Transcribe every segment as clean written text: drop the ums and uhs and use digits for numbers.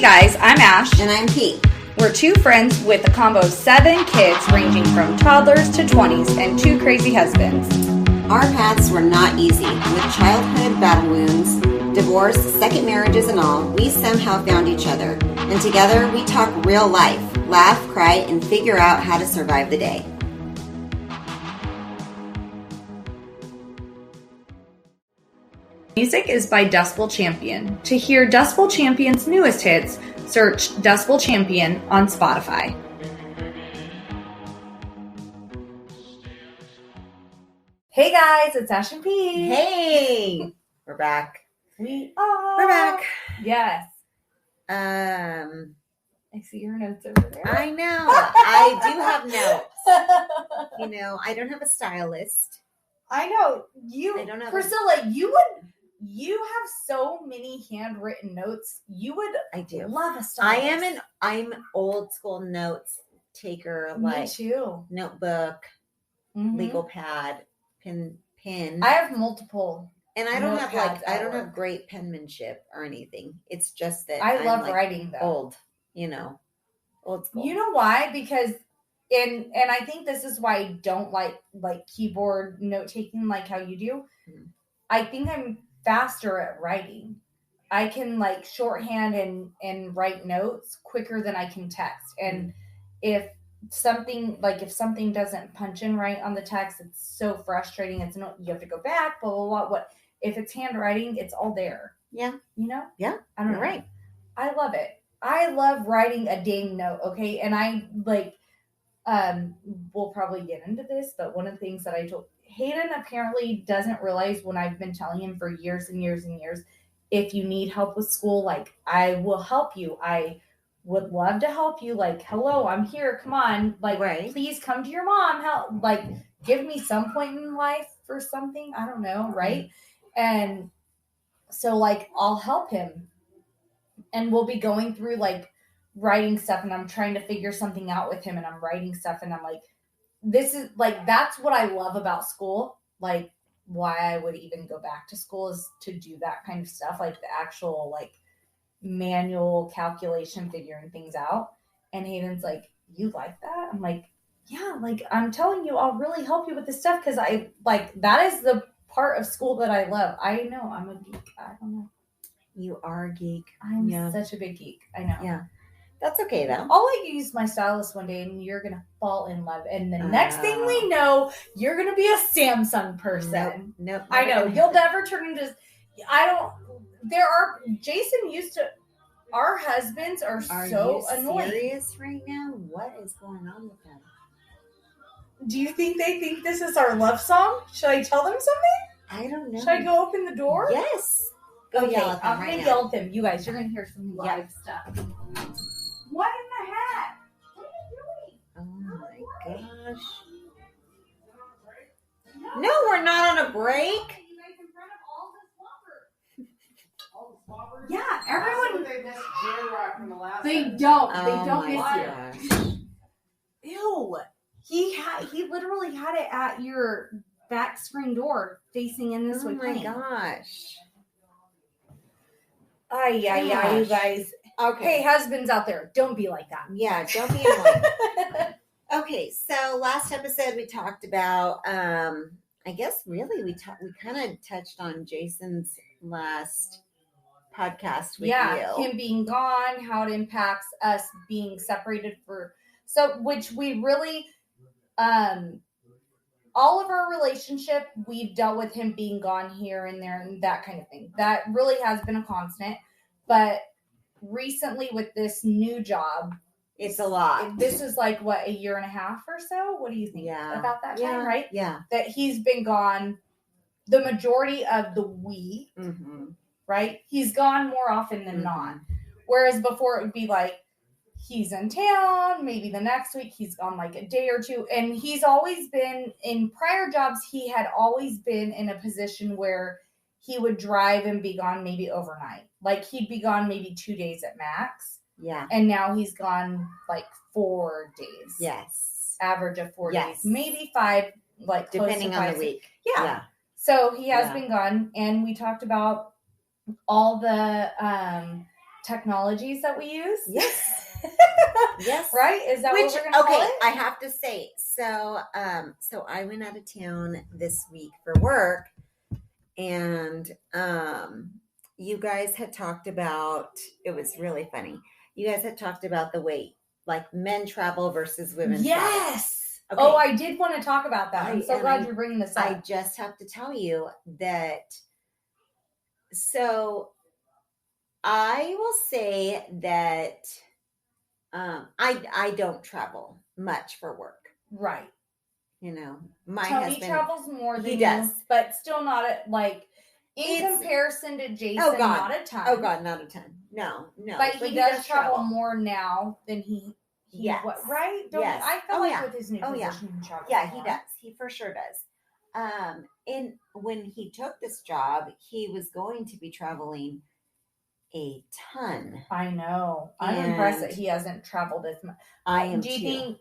Hey guys, I'm Ash. And I'm Pete. We're two friends with a combo of 7 kids ranging from toddlers to 20s and 2 crazy husbands. Our paths were not easy. With childhood battle wounds, divorce, second marriages and all, we somehow found each other. And together we talk real life, laugh, cry, and figure out how to survive the day. Music is by Decibel Champion. To hear Decibel Champion's newest hits, search Decibel Champion on Spotify. Hey guys, it's Ash and Pete. Hey! We're back. We are. We're back. Yes. I see your notes over there. I know. I do have notes. You know, I don't have a stylist. I know. I don't have Priscilla, you have so many handwritten notes. You would love a stylist. I'm old school notes taker, Me too. Notebook, legal pad, pen. I have multiple. And I don't have great penmanship or anything. It's just that I love writing though. Old school. You know why? Because and I think this is why I don't like keyboard note taking like how you do. Mm-hmm. I think I'm faster at writing. I can shorthand and write notes quicker than I can text. And if something doesn't punch in right on the text, it's so frustrating. You have to go back, blah, blah, blah. What if it's handwriting, it's all there. Yeah. You know? Yeah. I don't know. Right. I love it. I love writing a dang note, okay? And I we'll probably get into this, but one of the things that I told Hayden apparently doesn't realize when I've been telling him for years and years and years, if you need help with school, I will help you. I would love to help you. Hello, I'm here. Come on. Right. Please come to your mom. Help. Give me some point in life for something. I don't know. Right. And so I'll help him and we'll be going through writing stuff and I'm trying to figure something out with him and I'm writing stuff and I'm this is that's what I love about school. Why I would even go back to school is to do that kind of stuff, the actual manual calculation, figuring things out. And Hayden's you like that? I'm yeah, I'm telling you, I'll really help you with this stuff because I that is the part of school that I love. I know I'm a geek. I don't know. You are a geek. I'm such a big geek. I know. Yeah. That's okay though. I'll let you use my stylist one day and you're going to fall in love. And the next thing we know, you're going to be a Samsung person. Nope. I know. You'll never turn into, Jason used to, our husbands are so annoying. Are you serious right now? What is going on with them? Do you think they think this is our love song? Should I tell them something? I don't know. Should I go open the door? Yes. Go yell at them I'm going to yell at them. You guys, you're going to hear some live stuff. What in the heck? What are you doing? Oh my gosh. No, we're not on a break. Yeah, everyone. They don't. They don't miss you. Ew. He literally had it at your back screen door facing in this way. Oh my gosh. You guys. Okay. Hey, husbands out there, don't be like that. Yeah, don't be annoying. Okay, so last episode we talked about, I guess really we kind of touched on Jason's last podcast with you. Him being gone, how it impacts us being separated which we really, all of our relationship, we've dealt with him being gone here and there and that kind of thing. That really has been a constant, but recently with this new job, it's a lot. This is a year and a half or so? What do you think about that time, right? Yeah. That he's been gone the majority of the week, right? He's gone more often than not. Whereas before it would be he's in town, maybe the next week he's gone a day or two. And he's always been, in prior jobs, he had always been in a position where he would drive and be gone maybe overnight. He'd be gone maybe 2 days at max. Yeah. And now he's gone 4 days. Yes. Average of 4 days. Maybe 5, depending on the week. Yeah. So he has been gone. And we talked about all the technologies that we use. Yes. Yes. Right? Is that what we're going to call it? I have to say, so I went out of town this week for work, and you guys had talked about, it was really funny. You guys had talked about the way like men travel versus women yes. travel. Okay. Oh, I did want to talk about that. I'm so glad you're bringing this up. I just have to tell you that, so I will say that I don't travel much for work. Right. You know, my Tony husband travels more than he does, but still not like in comparison to Jason. Oh God, not a ton. Oh God, not a ton. No. But he does travel more now than he yes. What, right? Don't yes. I feel like with his new position, he travels yeah, more. he does. He for sure does. And when he took this job, he was going to be traveling a ton. I know. I'm impressed that he hasn't traveled as much. I am Do you think?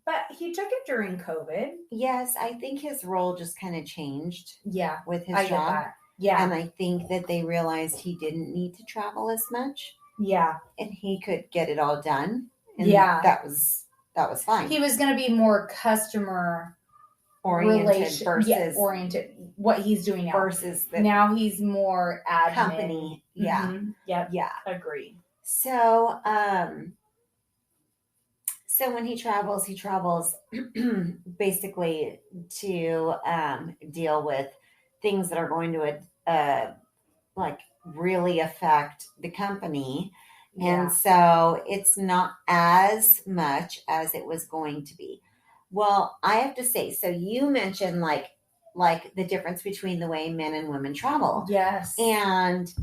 But he took it during COVID. Yes, I think his role just kind of changed. Yeah, with his I job. Get that. Yeah, and I think that they realized he didn't need to travel as much. Yeah, and he could get it all done. And that was fine. He was going to be more customer oriented versus oriented. What he's doing now versus now he's more admin. Company. Yeah. Mm-hmm. Yep. Yeah. Agree. So when he travels basically to deal with things that are going to like really affect the company. Yeah. And so it's not as much as it was going to be. Well, I have to say, so you mentioned like the difference between the way men and women travel. Yes. And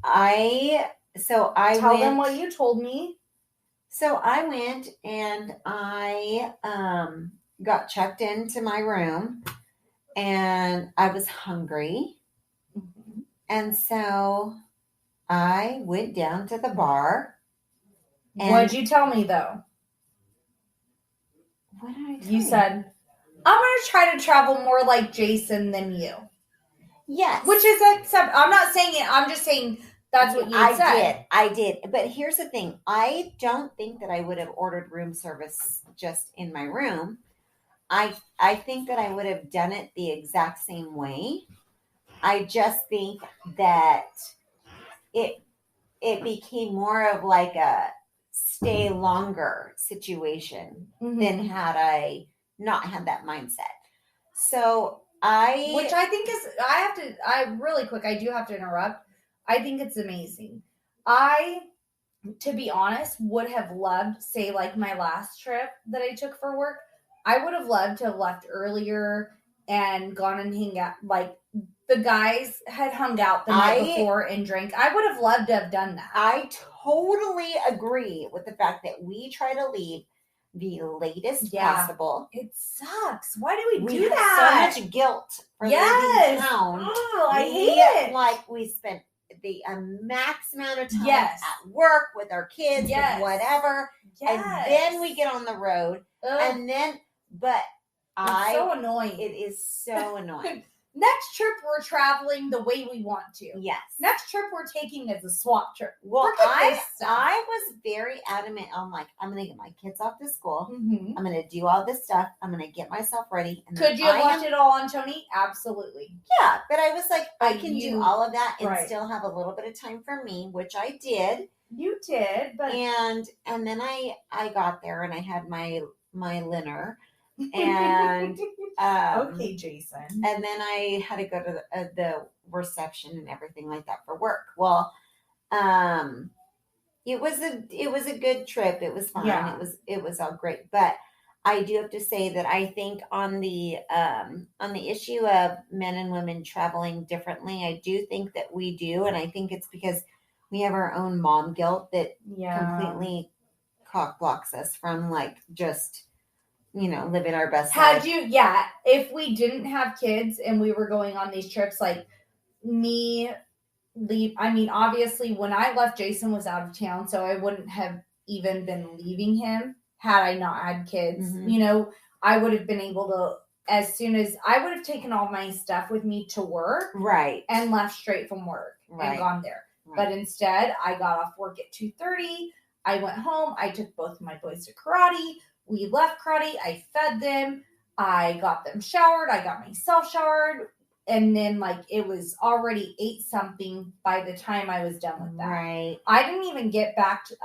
I tell them what you told me. So I went and I got checked into my room, and I was hungry. Mm-hmm. And so I went down to the bar. What'd you tell me, though? What did I tell you? said, I'm going to try to travel more like Jason than you. Yes. Which is I'm not saying it. I'm just saying that's what you said. I did. But here's the thing. I don't think that I would have ordered room service just in my room. I think that I would have done it the exact same way. I just think that it became more of like a stay longer situation than had I not had that mindset. So which I think is, really quick, I do have to interrupt. I think it's amazing. To be honest, would have loved, say like my last trip that I took for work, I would have loved to have left earlier and gone and hang out. Like the guys had hung out the night before and drank. I would have loved to have done that. I totally agree with the fact that we try to leave the latest possible. It sucks. Why do we do that? So much guilt for leaving town. Oh, I hate it. Like we spent the max amount of time at work with our kids, with whatever. And then we get on the road. And then, it's so annoying. It is so annoying. Next trip, we're traveling the way we want to. Yes. Next trip, we're taking as a swap trip. Well, I was very adamant on like, I'm going to get my kids off to school. Mm-hmm. I'm going to do all this stuff. I'm going to get myself ready. And could you have left it all on Tony? Absolutely. Yeah. But I was like, I can do all of that and still have a little bit of time for me, which I did. You did. But And then I got there and I had my dinner. And okay, Jason. And then I had to go to the reception and everything like that for work. Well, it was a good trip. It was fun. Yeah. It was all great. But I do have to say that I think on the issue of men and women traveling differently, I do think that we do, and I think it's because we have our own mom guilt that completely cock blocks us from like just living our best life. If we didn't have kids and we were going on these trips, like obviously when I left, Jason was out of town, so I wouldn't have even been leaving him had I not had kids. Mm-hmm. I would have been able to, as soon as I would have taken all my stuff with me to work. Right. And left straight from work and gone there. Right. But instead, I got off work at 2:30. I went home. I took both of my boys to karate. We left karate. I fed them. I got them showered. I got myself showered. And then, like, it was already 8 something by the time I was done with that. Right. I didn't even get back to,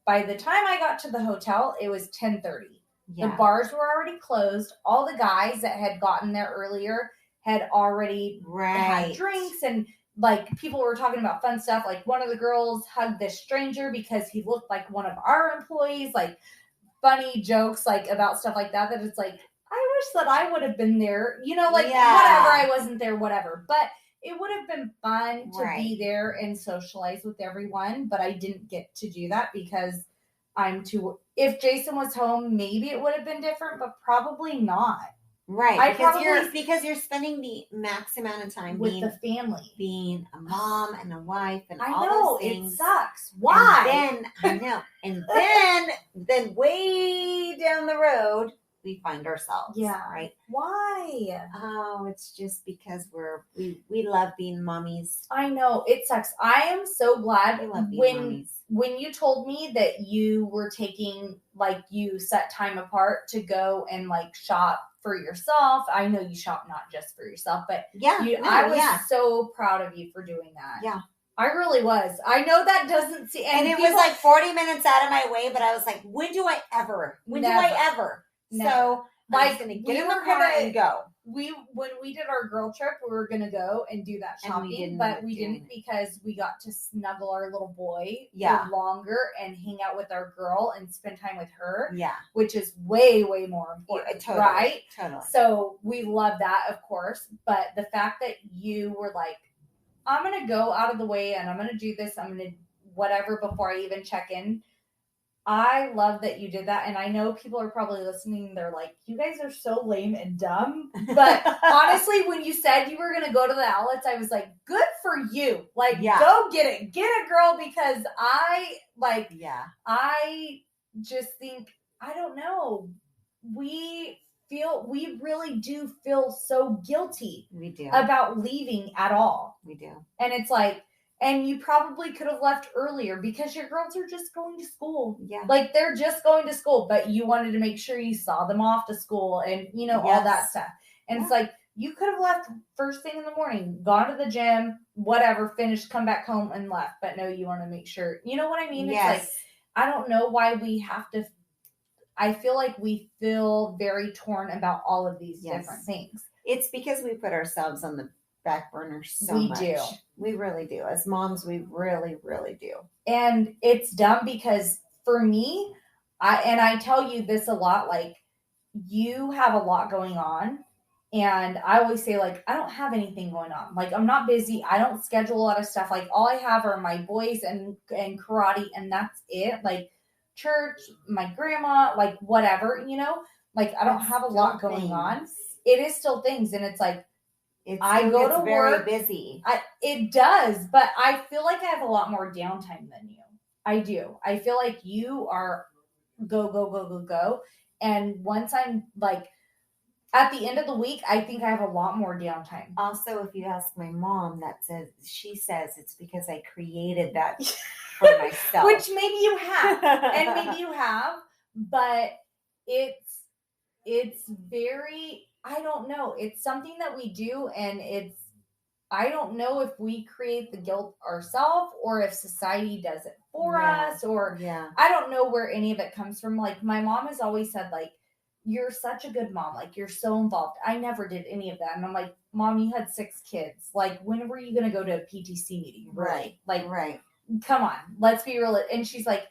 by the time I got to the hotel, it was 10:30. Yeah. The bars were already closed. All the guys that had gotten there earlier had already had drinks, and like people were talking about fun stuff. Like one of the girls hugged this stranger because he looked like one of our employees. Like funny jokes like about stuff like that. That it's like, I wish that I would have been there. You know, like whatever, I wasn't there, whatever. But it would have been fun to be there and socialize with everyone. But I didn't get to do that because I'm too. If Jason was home, maybe it would have been different, but probably not. Right, because you're spending the max amount of time with the family, being a mom and a wife, and I all know, those things. It sucks. Why? And then I know, and then way down the road, we find ourselves. Yeah. Right. Why? Oh, it's just because we love being mommies. I know, it sucks. I am so glad when you told me that you were taking, like, you set time apart to go and like shop for yourself. I know you shop not just for yourself, but I was so proud of you for doing that. Yeah. I really was. I know that doesn't seem, and it was like 40 minutes out of my way, but I was like, when do I ever? Never. So I was going to get in the car and go. When we did our girl trip, we were going to go and do that shopping, but we didn't because we got to snuggle our little boy longer and hang out with our girl and spend time with her. Yeah. Which is way, way more important. Totally, right? Totally. So we love that, of course. But the fact that you were like, I'm going to go out of the way and I'm going to do this. I'm going to whatever before I even check in. I love that you did that. And I know people are probably listening. They're like, you guys are so lame and dumb. But honestly, when you said you were going to go to the outlets, I was like, good for you. Like, go get it. Get it, girl. Because I just think, I don't know. We really do feel so guilty. We do. About leaving at all. We do. And it's like, and you probably could have left earlier because your girls are just going to school. Yeah. Like they're just going to school, but you wanted to make sure you saw them off to school and, all that stuff. And it's like, you could have left first thing in the morning, gone to the gym, whatever, finished, come back home and left. But no, you want to make sure, you know what I mean? Yes. It's like, I don't know why we have to, I feel like we feel very torn about all of these different things. It's because we put ourselves on the back burner so much. We do. We really do. As moms, we really, really do. And it's dumb because for me, I tell you this a lot, like you have a lot going on. And I always say, like, I don't have anything going on. Like, I'm not busy. I don't schedule a lot of stuff. Like, all I have are my boys and karate, and that's it. Like, church, my grandma, like, whatever, Like, I don't have a lot going on. It is still things. And it's like, I go to work. Very busy. It does, but I feel like I have a lot more downtime than you. I do. I feel like you are go, go, go, go, go. And once I'm like, at the end of the week, I think I have a lot more downtime. Also, if you ask my mom, she says it's because I created that for myself. Which maybe you have. And maybe you have, but it's very, I don't know. It's something that we do, and I don't know if we create the guilt ourselves or if society does it for us, or I don't know where any of it comes from. Like, my mom has always said, like, you're such a good mom. Like, you're so involved. I never did any of that. And I'm like, Mom, you had 6 kids. Like, when were you going to go to a PTC meeting? Right. Like, right. Come on, let's be real. And she's like,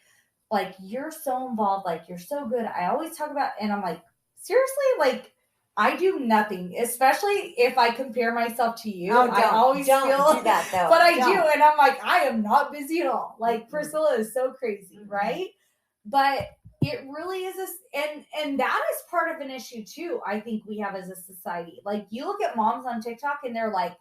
you're so involved. Like, you're so good. I always talk about, and I'm like, seriously? Like, I do nothing, especially if I compare myself to you. I always feel do that, though. But I do, and I'm like, I am not busy at all. Like, Priscilla is so crazy, right? But it really is and that is part of an issue too, I think we have as a society. Like, you look at moms on TikTok and they're like,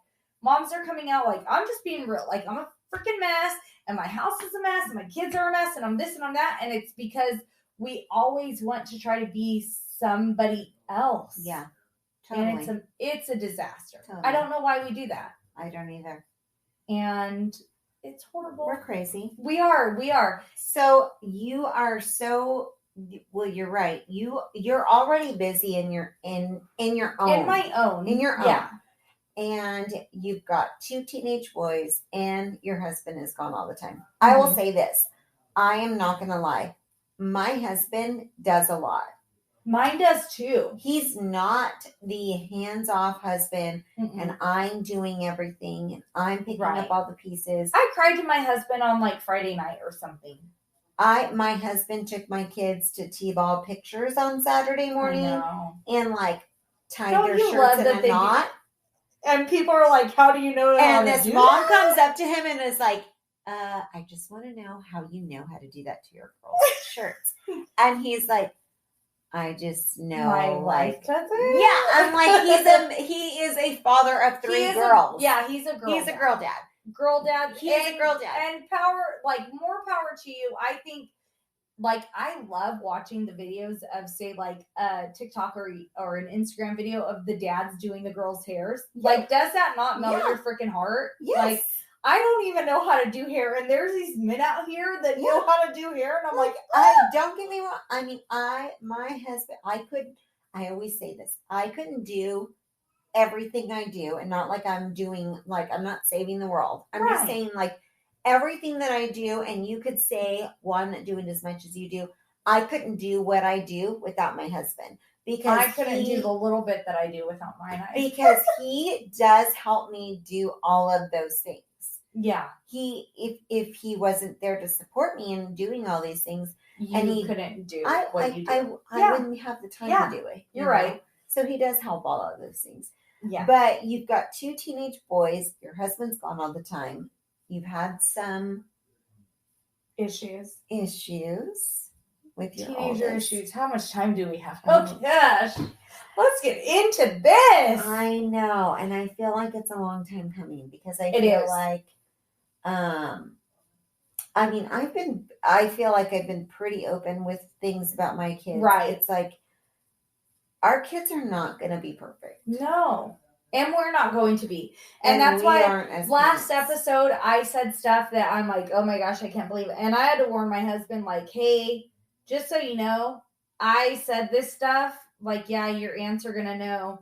moms are coming out like, I'm just being real. Like, I'm a freaking mess, and my house is a mess, and my kids are a mess, and I'm this and I'm that. And it's because we always want to try to be somebody else. Yeah, totally. And it's a disaster. Totally. I don't know why we do that. I don't either. And It's horrible. We're crazy. We are. So you are so, well, you're right. You're already busy in your own. In my own. In your own. Yeah. And you've got 2 teenage boys and your husband is gone all the time. Mm-hmm. I will say this. I am not going to lie. My husband does a lot. Mine does too. He's not the hands-off husband. Mm-mm. And I'm doing everything and I'm picking up all the pieces. I cried to my husband on like Friday night or something. My husband took my kids to T-ball pictures on Saturday morning and like tied their shirts in a knot. And people are like, how do you know that? And this mom comes up to him and is like, I just want to know how you know how to do that to your girls' shirts. And he's like, I just know. My wife does it. Yeah, I'm like, he is a father of 3 girls. He's a girl. He's a girl dad. Girl dad. He's a girl dad. And more power to you. I think, like, I love watching the videos of, say, like, a TikTok or an Instagram video of the dads doing the girls' hairs. Yeah. Like, does that not melt your freaking heart? Yes. Like, I don't even know how to do hair, and there's these men out here that know how to do hair, and I'm like, don't get me wrong. I mean, my husband, I always say this, I couldn't do everything I do, and not like I'm doing, like, I'm not saving the world. I'm just saying, like, everything that I do, and you could say, well, I'm not doing as much as you do. I couldn't do what I do without my husband. Because I couldn't do the little bit that I do without mine. Because he does help me do all of those things. Yeah. If he wasn't there to support me in doing all these things, he couldn't do what you do. I wouldn't have the time to do it. You're right. So he does help all of those things. Yeah. But you've got 2 teenage boys. Your husband's gone all the time. You've had some issues with your teenager issues. How much time do we have? Oh gosh. Let's get into this. I know. And I feel like it's a long time coming because I feel like I mean, I feel like I've been pretty open with things about my kids. Right. It's like our kids are not going to be perfect. No. And we're not going to be. And that's why last episode I said stuff that I'm like, oh my gosh, I can't believe it. And I had to warn my husband, like, hey, just so you know, I said this stuff. Like, yeah, your aunts are going to know.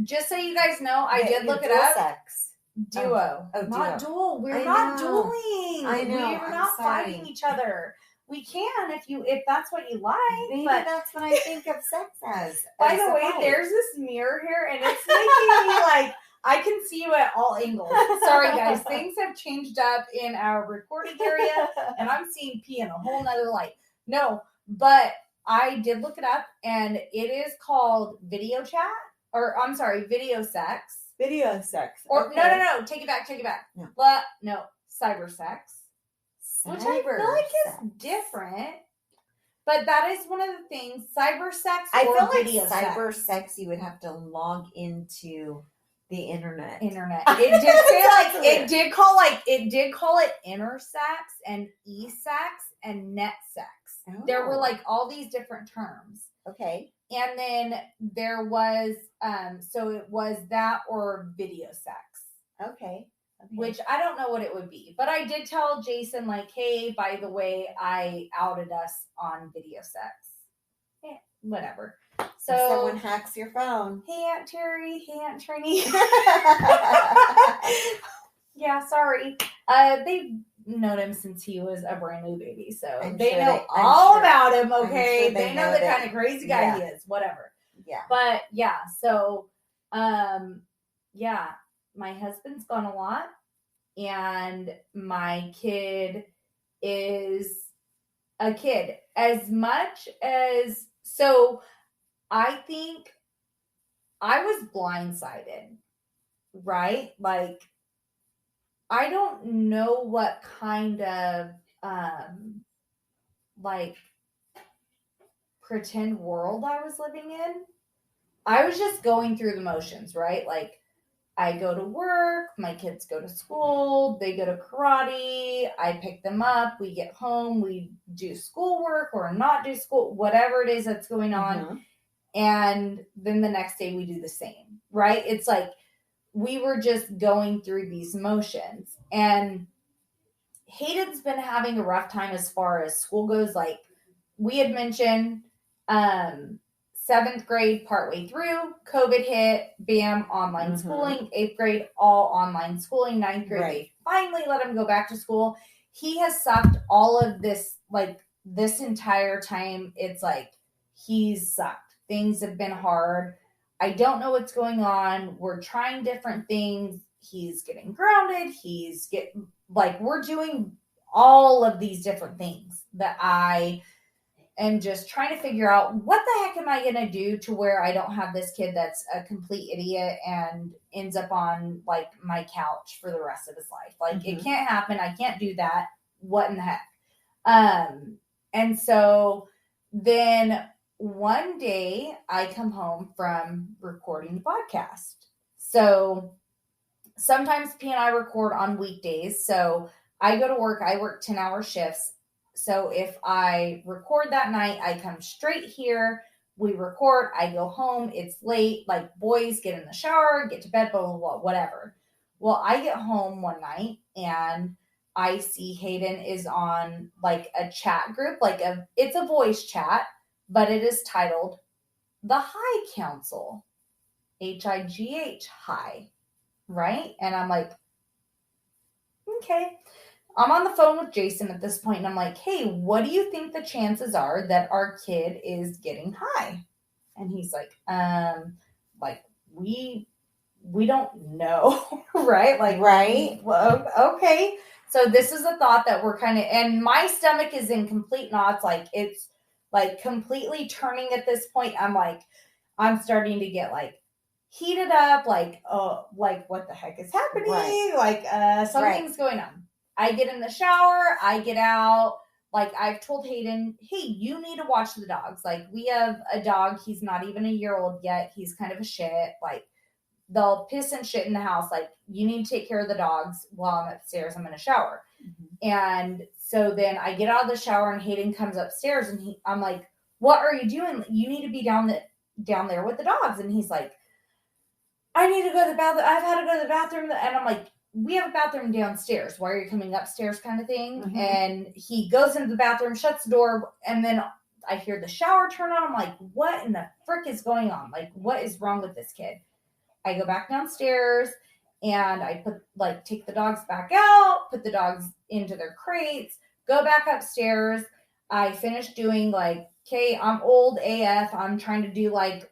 Just so you guys know, I did look it up. Sex. Duo. Not dual. We're not dueling. I know. We're not fighting each other. We can if that's what you like. Maybe that's what I think of sex as. By the way, there's this mirror here, and it's making me like I can see you at all angles. Sorry, guys. Things have changed up in our recording area, and I'm seeing pee in a whole nother light. No, but I did look it up, and it is called video chat, or I'm sorry, video sex. Video sex. Or okay. No. Take it back. No. But no, cyber sex. Which I feel like is different. But that is one of the things. Cyber sex or I feel video like cyber sex you would have to log into the internet. It did say it did call it intersex and e-sex and net sex. Oh. There were like all these different terms. Okay. And then there was, so it was that or video sex. Okay. Which I don't know what it would be. But I did tell Jason, like, hey, by the way, I outed us on video sex. Yeah, whatever. So if someone hacks your phone. Hey, Aunt Terry. Hey, Aunt Trini. Yeah, sorry. They've known him since he was a brand new baby. So they know all about him, okay? They know the kind of crazy guy he is. Whatever. Yeah. But, yeah, so, yeah. My husband's gone a lot, and my kid is a kid. As much as, so I think I was blindsided, right? Like, I don't know what kind of, like, pretend world I was living in. I was just going through the motions, right? Like, I go to work, my kids go to school, they go to karate, I pick them up, we get home, we do schoolwork or not do school, whatever it is that's going on. Mm-hmm. And then the next day we do the same, right? It's like we were just going through these motions. And Hayden's been having a rough time as far as school goes. Like we had mentioned, 7th grade partway through, COVID hit, bam, online schooling. 8th grade, all online schooling. 9th grade, they finally let him go back to school. He has sucked all of this, like this entire time. It's like he's sucked. Things have been hard. I don't know what's going on. We're trying different things. He's getting grounded. He's getting, like, we're doing all of these different things that I am just trying to figure out what the heck am I going to do to where I don't have this kid that's a complete idiot and ends up on like my couch for the rest of his life. Like it can't happen. I can't do that. What in the heck? And so then one day I come home from recording the podcast. So sometimes P and I record on weekdays. So I go to work. I work 10-hour shifts. So if I record that night, I come straight here. We record. I go home. It's late. Like boys get in the shower, get to bed, blah, blah, blah, whatever. Well, I get home one night and I see Hayden is on like a chat group, it's a voice chat, but it is titled The High Council, HIGH, high, right? And I'm like, okay. I'm on the phone with Jason at this point, and I'm like, hey, what do you think the chances are that our kid is getting high? And he's like, we don't know, right? Like, right. Well, okay. So this is a thought that we're kind of, and my stomach is in complete knots. Like it's like completely turning at this point. I'm starting to get like heated up. Like, oh, like what the heck is happening? Right. Like, something's going on. I get in the shower, I get out. Like I've told Hayden, hey, you need to watch the dogs. Like we have a dog. He's not even a year old yet. He's kind of a shit. Like they'll piss and shit in the house. Like you need to take care of the dogs while I'm upstairs. I'm in a shower. And so then I get out of the shower and Hayden comes upstairs and I'm like, what are you doing? You need to be down there with the dogs. And he's like, I need to go to the bathroom. I've had to go to the bathroom. And I'm like, we have a bathroom downstairs. Why are you coming upstairs kind of thing? And he goes into the bathroom, shuts the door, and then I hear the shower turn on. I'm like, what in the frick is going on? Like, what is wrong with this kid? I go back downstairs and I take the dogs back out, put the dogs into their crates, go back upstairs. I finish doing like, okay, I'm old AF. I'm trying to do like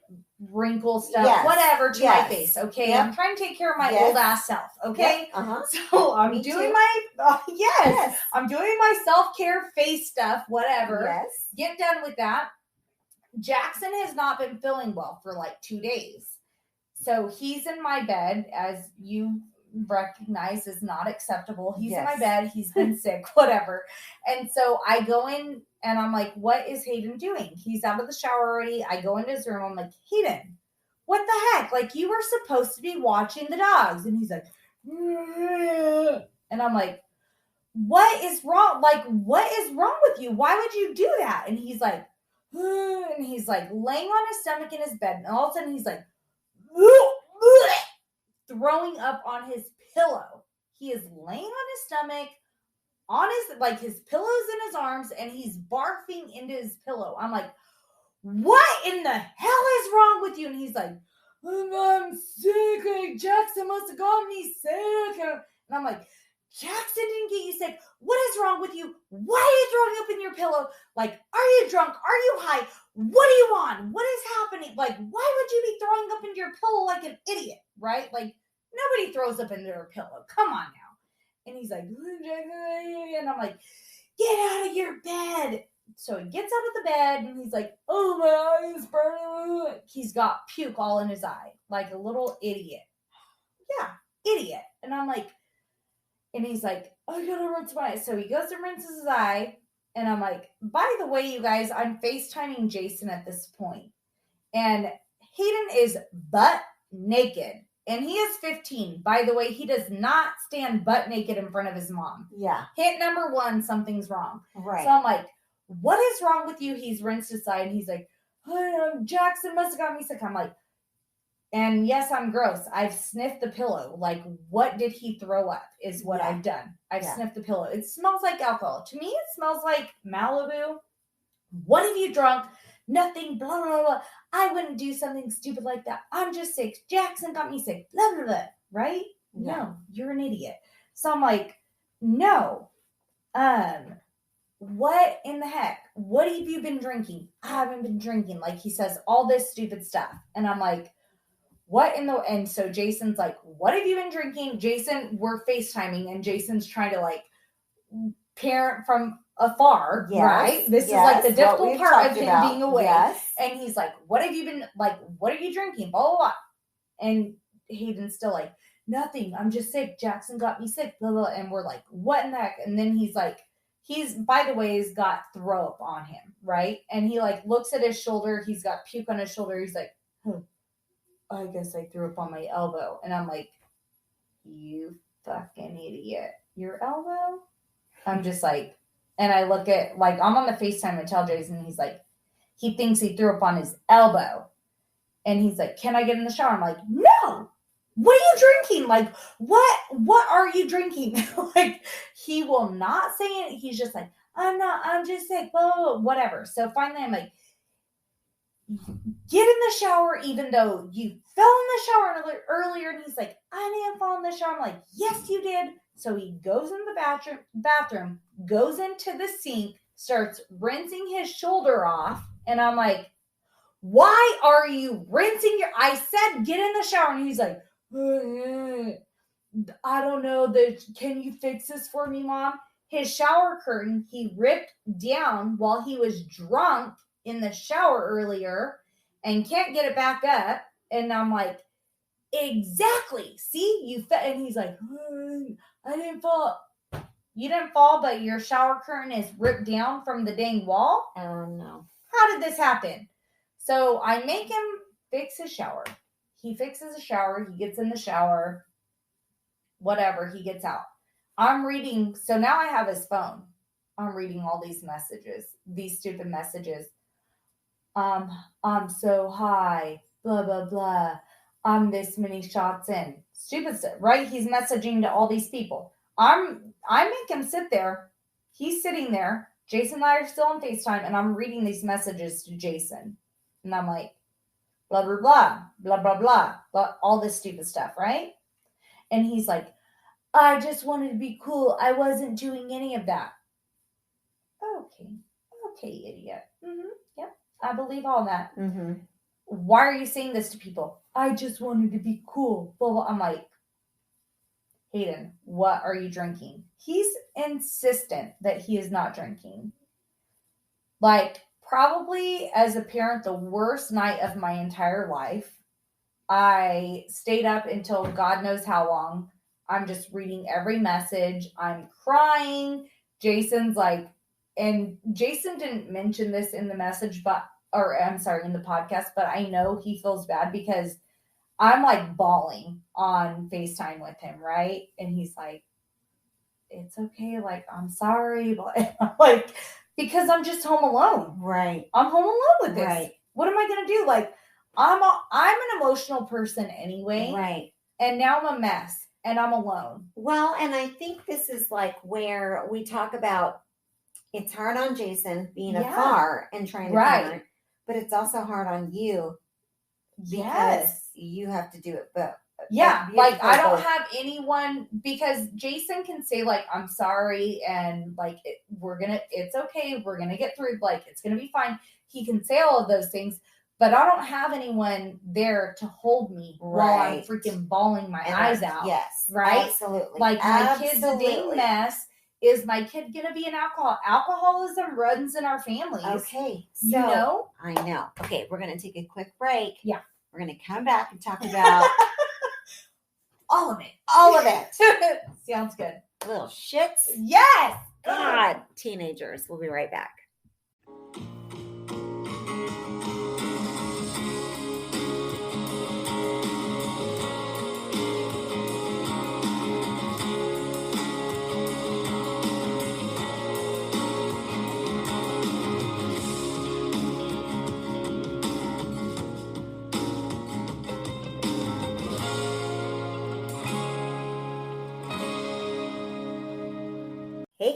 wrinkle stuff, whatever to my face. Okay. Yep. I'm trying to take care of my old ass self. Okay. Yep. So I'm doing I'm doing my self-care face stuff, whatever. Yes. Get done with that. Jackson has not been feeling well for like 2 days. So he's in my bed, as you recognize is not acceptable. He's in my bed. He's been sick, whatever. And so I go in and I'm like, what is Hayden doing? He's out of the shower already. I go into his room. I'm like, Hayden, what the heck? Like you were supposed to be watching the dogs. And he's like, and I'm like, what is wrong? Like, what is wrong with you? Why would you do that? And he's like, and he's like laying on his stomach in his bed. And all of a sudden he's like, throwing up on his pillow. He is laying on his stomach, on his pillows in his arms, and he's barfing into his pillow. I'm like, what in the hell is wrong with you? And he's like, I'm sick. Like, Jackson must have got me sick. And I'm like, Jackson didn't get you sick. What is wrong with you? Why are you throwing up in your pillow? Like, are you drunk? Are you high? What are you on? What is happening? Like, why would you be throwing up into your pillow like an idiot, right? Like, nobody throws up into their pillow. Come on now. And he's like, and I'm like, get out of your bed. So he gets out of the bed and he's like, oh, my eye is burning. He's got puke all in his eye, like a little idiot. Yeah, idiot. And I'm like, and he's like, I gotta rinse my eye. So he goes and rinses his eye. And I'm like, by the way, you guys, I'm FaceTiming Jason at this point. And Hayden is butt naked. And he is 15. By the way, he does not stand butt naked in front of his mom. Yeah. Hint number 1, something's wrong. Right. So I'm like, what is wrong with you? He's rinsed his eye. And he's like, Jackson must have got me sick. I'm like, And yes, I'm gross. I've sniffed the pillow. Like, what did he throw up is what I've done. I've sniffed the pillow. It smells like alcohol. To me, it smells like Malibu. What have you drunk? Nothing, blah, blah, blah. I wouldn't do something stupid like that. I'm just sick. Jackson got me sick. Blah, blah, blah. Right? Yeah. No, you're an idiot. So I'm like, no. What in the heck? What have you been drinking? I haven't been drinking. Like, he says all this stupid stuff. And I'm like, what in the, and so Jason's like, what have you been drinking? Jason, we're FaceTiming, and Jason's trying to like parent from afar, right? This is like the difficult part of him being away. Yes. And he's like, what have you been, like, what are you drinking? Blah, blah, blah. And Hayden's still like, nothing. I'm just sick. Jackson got me sick. Blah, blah. And we're like, what in the heck? And then he's like, by the way, he's got throw up on him, right? And he like looks at his shoulder. He's got puke on his shoulder. He's like, I guess I threw up on my elbow. And I'm like, you fucking idiot. Your elbow? I'm just like, and I look at, like, I'm on the FaceTime and tell Jason, he's like, he thinks he threw up on his elbow. And he's like, can I get in the shower? I'm like, no. What are you drinking? Like, what are you drinking? Like, he will not say it. He's just like, I'm just sick, blah, blah, blah, whatever. So finally I'm like, get in the shower, even though you fell in the shower earlier. And he's like, I didn't fall in the shower. I'm like, yes, you did. So he goes in the bathroom, goes into the sink, starts rinsing his shoulder off. And I'm like, why are you rinsing I said, get in the shower. And he's like, I don't know. Can you fix this for me, Mom? His shower curtain, he ripped down while he was drunk in the shower earlier and can't get it back up. And I'm like, exactly. See, you fell. And he's like, I didn't fall. You didn't fall, but your shower curtain is ripped down from the dang wall? Oh, no. How did this happen? So I make him fix his shower. He fixes the shower. He gets in the shower. Whatever. He gets out. I'm reading. So now I have his phone. I'm reading all these messages. These stupid messages. I'm so high. Blah, blah, blah. I'm this many shots in. Stupid stuff, right? He's messaging to all these people. I make him sit there. He's sitting there. Jason and I are still on FaceTime, and I'm reading these messages to Jason. And I'm like, blah, blah, blah, blah, blah, blah, blah, all this stupid stuff, right? And he's like, I just wanted to be cool. I wasn't doing any of that. Okay, idiot. Mm-hmm. Yep, I believe all that. Mm-hmm. Why are you saying this to people? I just wanted to be cool. Blah, blah. I'm like, Hayden, what are you drinking? He's insistent that he is not drinking. Like, probably as a parent, the worst night of my entire life. I stayed up until God knows how long. I'm just reading every message. I'm crying. Jason's like, and Jason didn't mention this in the message, in the podcast, but I know he feels bad because I'm like bawling on FaceTime with him, right? And he's like, it's okay. Like, I'm sorry. But I'm like, because I'm just home alone. Right. I'm home alone with this. Right. What am I going to do? Like, I'm an emotional person anyway. Right. And now I'm a mess and I'm alone. Well, and I think this is like where we talk about it's hard on Jason being afar and trying to parent, but it's also hard on you because you have to do it. But like I don't have anyone, because Jason can say like, I'm sorry. And like, it's okay. We're going to get through. Like, it's going to be fine. He can say all of those things, but I don't have anyone there to hold me while I'm freaking bawling my eyes out. Yes. Right. Absolutely. Like my kid's a dang mess. Is my kid going to be an alcoholism runs in our families. Okay. So, you know? I know. Okay. We're going to take a quick break. Yeah. We're going to come back and talk about all of it. All of it. Sounds good. Little shits. Yes. God, teenagers. We'll be right back.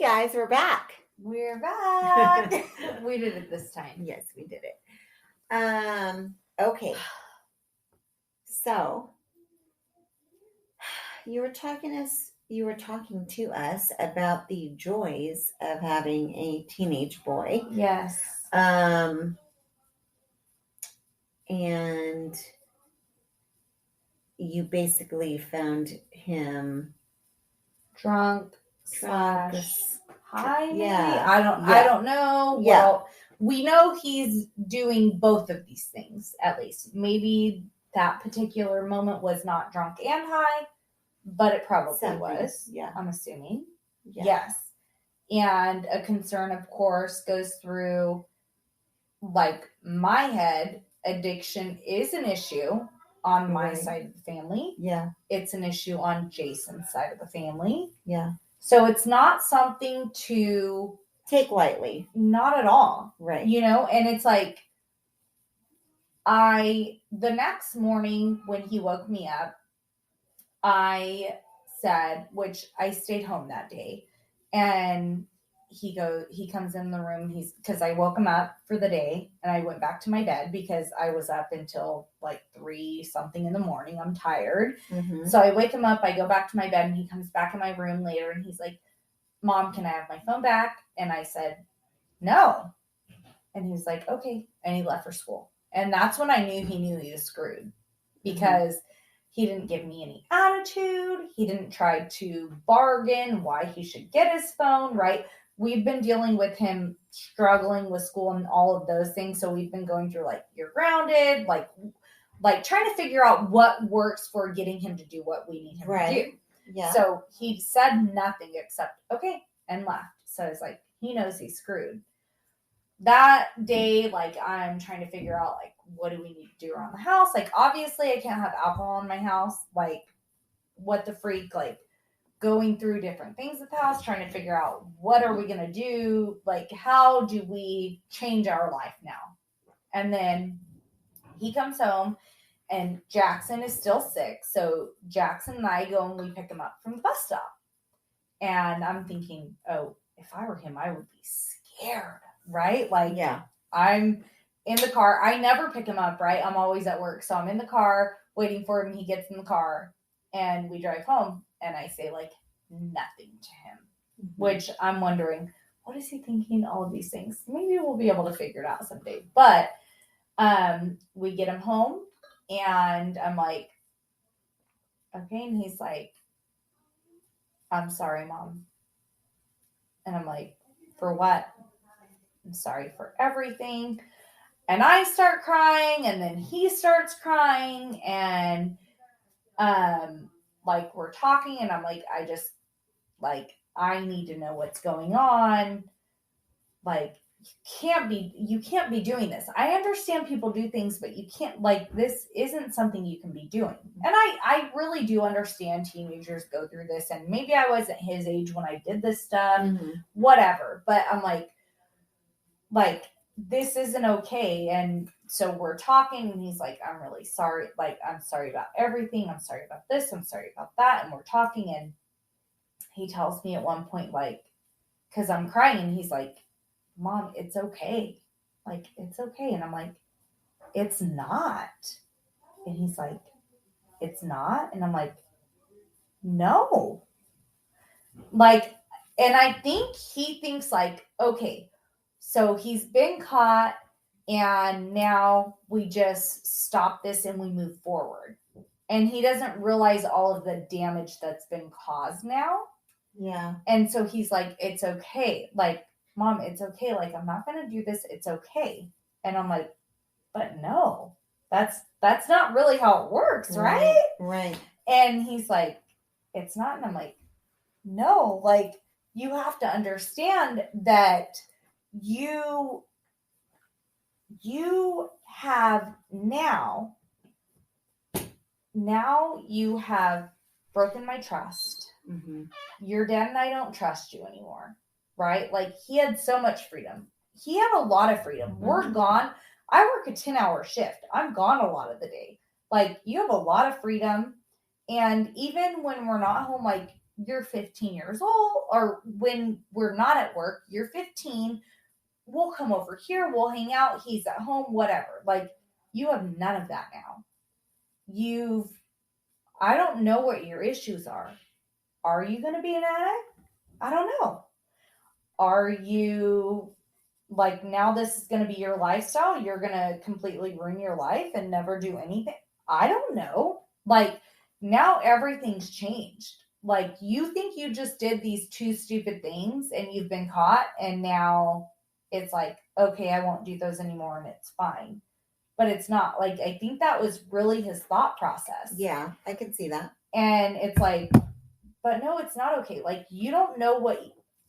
guys, we're back. We're back. We did it this time. Yes, we did it. Okay. So you were talking to us about the joys of having a teenage boy. Yes. And you basically found him drunk high, maybe. Yeah. I don't know. Yeah. Well, we know he's doing both of these things, at least. Maybe that particular moment was not drunk and high, but it probably was. Yeah. I'm assuming. Yeah. Yes. And a concern, of course, goes through, like, my head. Addiction is an issue on my side of the family. Yeah. It's an issue on Jason's side of the family. Yeah. So it's not something to take lightly. Not at all. Right. You know, and it's like, the next morning when he woke me up, I said, which I stayed home that day, and he comes in the room, because I woke him up for the day, and I went back to my bed because I was up until like 3 something in the morning. I'm tired. Mm-hmm. So I wake him up, I go back to my bed, and he comes back in my room later, and he's like, Mom, can I have my phone back? And I said, no. And he was like, okay. And he left for school. And that's when I knew he was screwed, because he didn't give me any attitude. He didn't try to bargain why he should get his phone, right? We've been dealing with him struggling with school and all of those things. So we've been going through, like, you're grounded, like trying to figure out what works for getting him to do what we need him to do. Yeah. So he said nothing except, okay, and left. So it's like, he knows he's screwed. That day, like, I'm trying to figure out, like, what do we need to do around the house? Like, obviously I can't have alcohol in my house. Like, what the freak? Like, going through different things at the house, trying to figure out what are we going to do? Like, how do we change our life now? And then he comes home, and Jackson is still sick. So Jackson and I go and we pick him up from the bus stop. And I'm thinking, oh, if I were him, I would be scared, right? Like, yeah. I'm in the car. I never pick him up, right? I'm always at work. So I'm in the car waiting for him. He gets in the car and we drive home, and I say, like, nothing to him, which I'm wondering, what is he thinking? All of these things. Maybe we'll be able to figure it out someday. But we get him home, and I'm like, okay. And he's like, I'm sorry, Mom. And I'm like, for what? I'm sorry for everything. And I start crying, and then he starts crying, and like, we're talking, and I'm like, I need to know what's going on. Like, you can't be doing this. I understand people do things, but you can't, like, this isn't something you can be doing. And I really do understand teenagers go through this, and maybe I wasn't his age when I did this stuff, whatever. But I'm like, this isn't okay. And so we're talking, and he's like, I'm really sorry. Like, I'm sorry about everything. I'm sorry about this. I'm sorry about that. And we're talking, and he tells me at one point, like, because I'm crying, and he's like, Mom, it's okay. Like, it's okay. And I'm like, it's not. And he's like, it's not. And I'm like, no. Like, and I think he thinks, like, okay, so he's been caught, and now we just stop this and we move forward. And he doesn't realize all of the damage that's been caused now. Yeah. And so he's like, it's okay. Like, Mom, it's okay. Like, I'm not going to do this. It's okay. And I'm like, but no, that's not really how it works, right? Right. And he's like, it's not. And I'm like, no, like, you have to understand that you have now you have broken my trust. Your dad and I don't trust you anymore, right? Like, he had so much freedom. He had a lot of freedom. We're gone. I work a 10-hour shift. I'm gone a lot of the day. Like, you have a lot of freedom. And even when we're not home, like, you're 15 years old, or when we're not at work, you're 15, we'll come over here, we'll hang out, he's at home, whatever. Like, you have none of that now. I don't know what your issues are. Are you going to be an addict? I don't know. Are you like, now this is going to be your lifestyle? You're going to completely ruin your life and never do anything? I don't know. Like, now everything's changed. Like, you think you just did these two stupid things and you've been caught, and now it's like, okay, I won't do those anymore and it's fine. But it's not. Like, I think that was really his thought process. Yeah, I can see that. And it's like, but no, it's not okay. Like, you don't know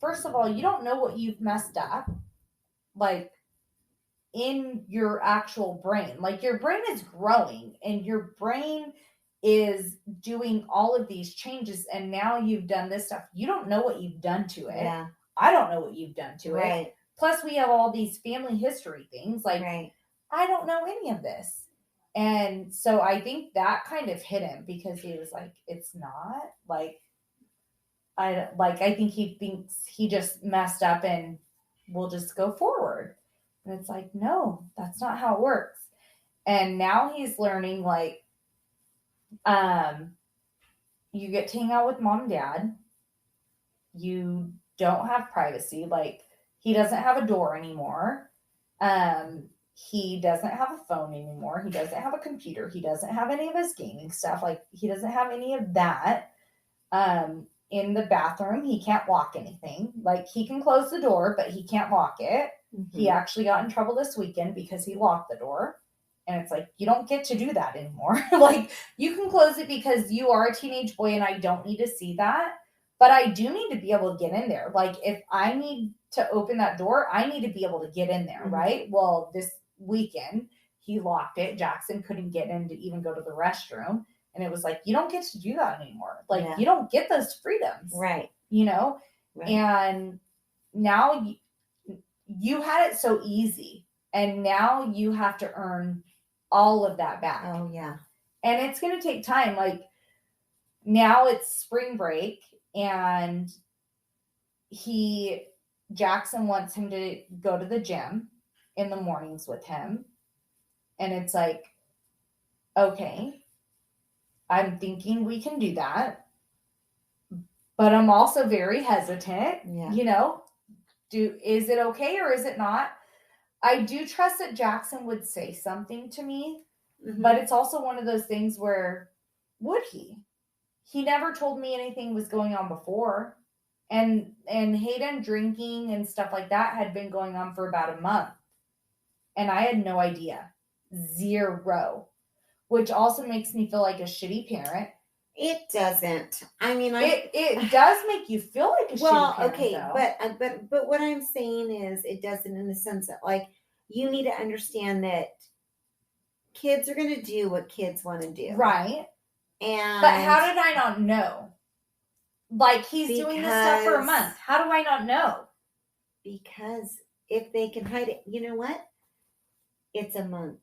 first of all, you don't know what you've messed up, like, in your actual brain. Like, your brain is growing and your brain is doing all of these changes, and now you've done this stuff. You don't know what you've done to it. Yeah. I don't know what you've done to Right. it. Plus, we have all these family history things. Like, right. I don't know any of this. And so I think that kind of hit him, because he was like, it's not like, I think he thinks he just messed up and we'll just go forward. And it's like, no, that's not how it works. And now he's learning, like, you get to hang out with mom and dad. You don't have privacy. Like, he doesn't have a door anymore. He doesn't have a phone anymore. He doesn't have a computer. He doesn't have any of his gaming stuff. Like, he doesn't have any of that. In the bathroom, he can't lock anything. Like, he can close the door, but he can't lock it. Mm-hmm. He actually got in trouble this weekend because he locked the door. And it's like, you don't get to do that anymore. Like, you can close it because you are a teenage boy and I don't need to see that. But I do need to be able to get in there. Like, if I need to open that door, I need to be able to get in there, mm-hmm. right? Well, this weekend, he locked it. Jackson couldn't get in to even go to the restroom. And it was like, you don't get to do that anymore. Like, you don't get those freedoms. Right. You know? Right. And now you had it so easy. And now you have to earn all of that back. Oh, yeah. And it's going to take time. Like, now it's spring break, and Jackson wants him to go to the gym in the mornings with him. And it's like, okay, I'm thinking we can do that. But I'm also very hesitant, you know, is it okay or is it not? I do trust that Jackson would say something to me, mm-hmm. but it's also one of those things where, would he? He never told me anything was going on before. And Hayden drinking and stuff like that had been going on for about a month. And I had no idea. Zero. Which also makes me feel like a shitty parent. It doesn't. I mean, it does make you feel like a shitty parent. Okay, though. but what I'm saying is, it doesn't, in the sense that, like, you need to understand that kids are going to do what kids want to do, right? But how did I not know? Like, he's doing this stuff for a month. How do I not know? Because if they can hide it, you know what? It's a month.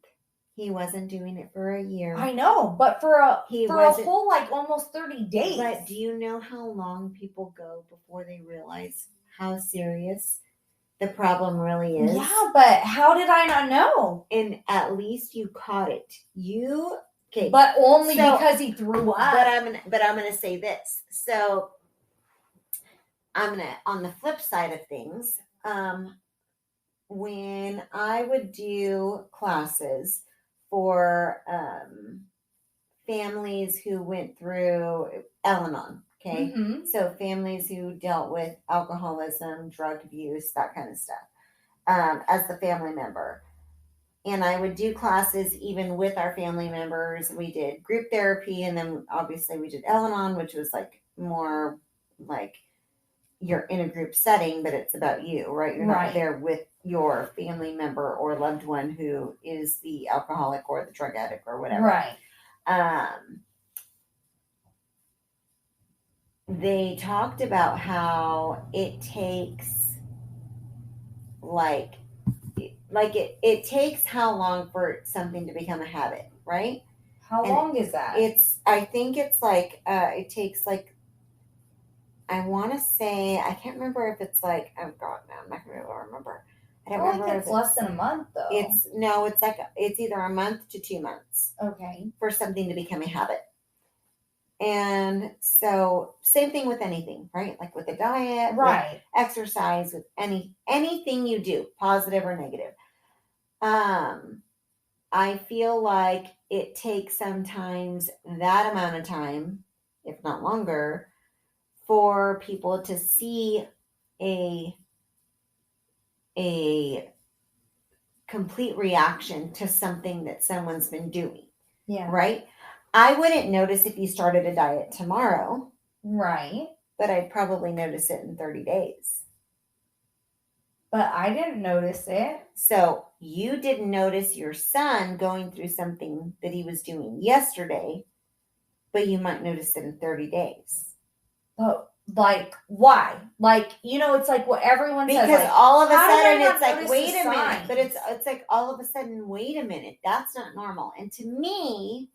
He wasn't doing it for a year. I know, but for a whole, like, almost 30 days. But do you know how long people go before they realize how serious the problem really is? Yeah, but how did I not know? And at least you caught it. Okay. But only because he threw up. But I'm gonna say this. So on the flip side of things, when I would do classes for families who went through Al-Anon, okay? Mm-hmm. So families who dealt with alcoholism, drug abuse, that kind of stuff, as the family member. And I would do classes even with our family members. We did group therapy, and then obviously we did Al-Anon, which was like more like you're in a group setting, but it's about you, right? You're not there with your family member or loved one who is the alcoholic or the drug addict or whatever. Right. They talked about how it takes it takes how long for something to become a habit, right? How long is that? I think it's like, it takes like I want to say, I can't remember if it's like, oh God, no, I'm not going to be able to remember. I don't I feel remember like if it's less than a month though. It's like, it's either a month to 2 months. Okay. For something to become a habit. And so same thing with anything, right? Like with a diet, right, with exercise, with anything you do, positive or negative. I feel like it takes sometimes that amount of time, if not longer, for people to see a complete reaction to something that someone's been doing. Yeah. Right? I wouldn't notice if you started a diet tomorrow. Right. But I'd probably notice it in 30 days. But I didn't notice it. So you didn't notice your son going through something that he was doing yesterday, but you might notice it in 30 days. But like, why? Like, it's like what everyone says. Because like, all of a how did I sudden not it's like, notice wait the a minute. signs? But it's like all of a sudden, wait a minute. That's not normal. And to me,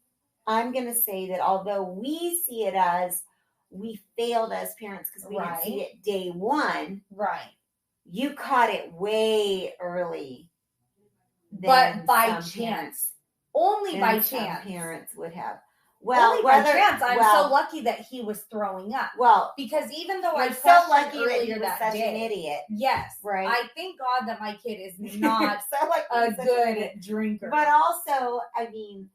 I'm going to say that although we see it as we failed as parents because we didn't see it day one. Right. You caught it way early. But by chance. Only by chance. Parents would have. Well, only by chance. I'm so lucky that he was throwing up. Well, because even though I'm so lucky earlier that he was such an idiot. Yes. Right. I thank God that my kid is not a good drinker. But also, I mean,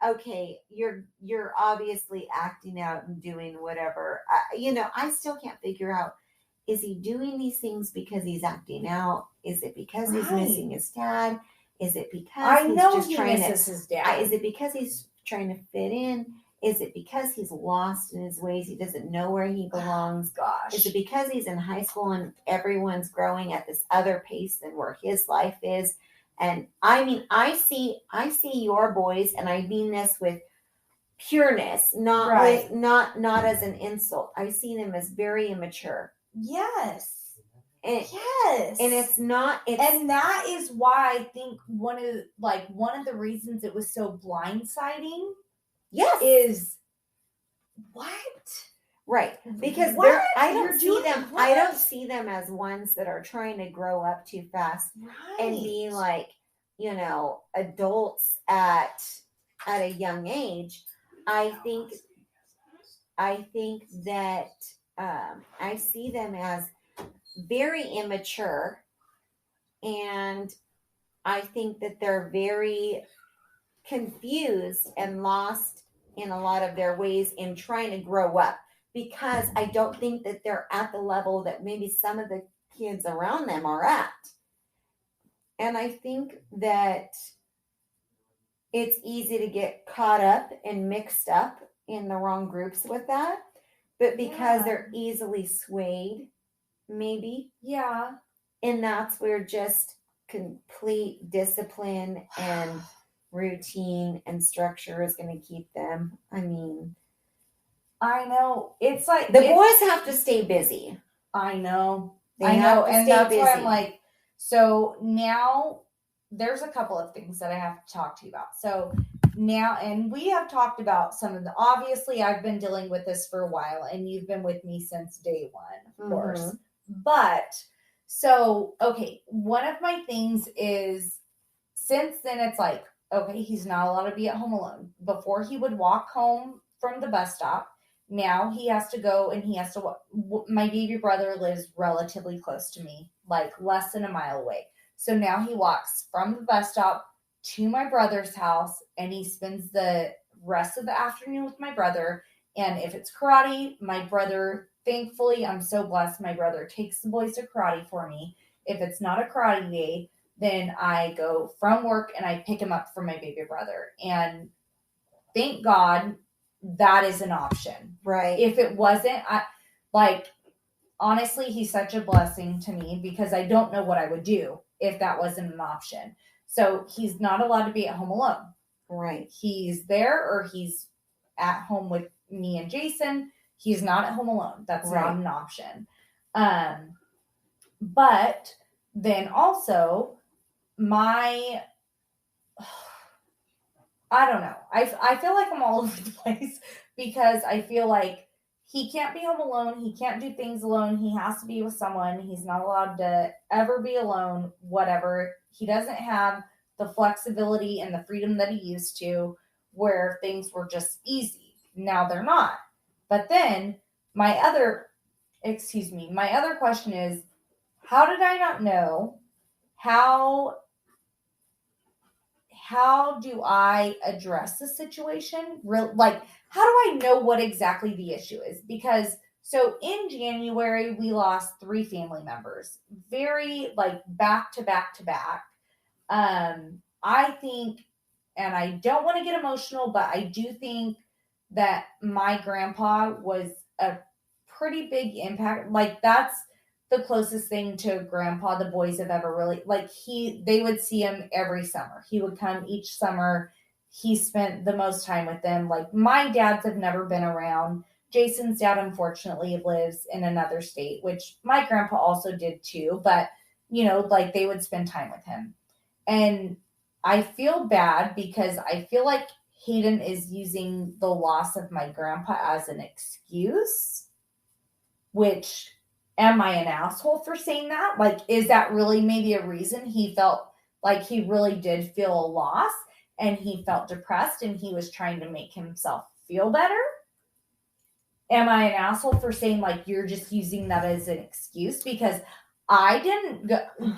okay, you're obviously acting out and doing whatever. I still can't figure out, is he doing these things because he's acting out? Is it because he's missing his dad? Is it because he misses his dad? Is it because he's trying to fit in? Is it because he's lost in his ways? He doesn't know where he belongs. Gosh. Is it because he's in high school and everyone's growing at this other pace than where his life is? And I mean, I see your boys, and I mean this with pureness, not as an insult. I see them as very immature. Yes. And it's not. And that is why I think one of the reasons it was so blindsiding. Yes. Is what? Right. Because I don't see them as ones that are trying to grow up too fast and be like, adults at a young age. I think that I see them as very immature, and I think that they're very confused and lost in a lot of their ways in trying to grow up, because I don't think that they're at the level that maybe some of the kids around them are at. And I think that it's easy to get caught up and mixed up in the wrong groups with that, but because they're easily swayed, maybe. Yeah. And that's where just complete discipline and routine and structure is going to keep them. I mean, I know. It's like the boys have to stay busy. I know. And that's busy. Why I'm like, so now there's a couple of things that I have to talk to you about. So now, and we have talked about some of obviously I've been dealing with this for a while, and you've been with me since day one, of course. But so, okay, one of my things is, since then it's like, okay, he's not allowed to be at home alone. Before he would walk home from the bus stop. Now he has to go, and he has to my baby brother lives relatively close to me, like less than a mile away. So now he walks from the bus stop to my brother's house, and he spends the rest of the afternoon with my brother. And if it's karate, my brother, thankfully, I'm so blessed, my brother takes the boys to karate for me. If it's not a karate day, then I go from work and I pick him up from my baby brother. And thank God that is an option. Right. If it wasn't, honestly, he's such a blessing to me, because I don't know what I would do if that wasn't an option. So he's not allowed to be at home alone. Right. He's there, or he's at home with me and Jason. He's not at home alone. That's not an option. But then also I don't know. I feel like I'm all over the place, because I feel like he can't be home alone. He can't do things alone. He has to be with someone. He's not allowed to ever be alone, whatever. He doesn't have the flexibility and the freedom that he used to, where things were just easy. Now they're not. But then my other question is, how did I not know? How do I address the situation? Like, how do I know what exactly the issue is? Because so in January, we lost 3 family members, very like back to back to back. I think, and I don't want to get emotional, but I do think that my grandpa was a pretty big impact. Like, that's the closest thing to grandpa the boys have ever really, like, they would see him every summer. He would come each summer. He spent the most time with them. Like, my dads have never been around. Jason's dad, unfortunately, lives in another state, which my grandpa also did too. But, like, they would spend time with him. And I feel bad because I feel like Hayden is using the loss of my grandpa as an excuse, which, am I an asshole for saying that? Like, is that really maybe a reason he felt like he really did feel a loss and he felt depressed and he was trying to make himself feel better? Am I an asshole for saying, like, you're just using that as an excuse? Because I didn't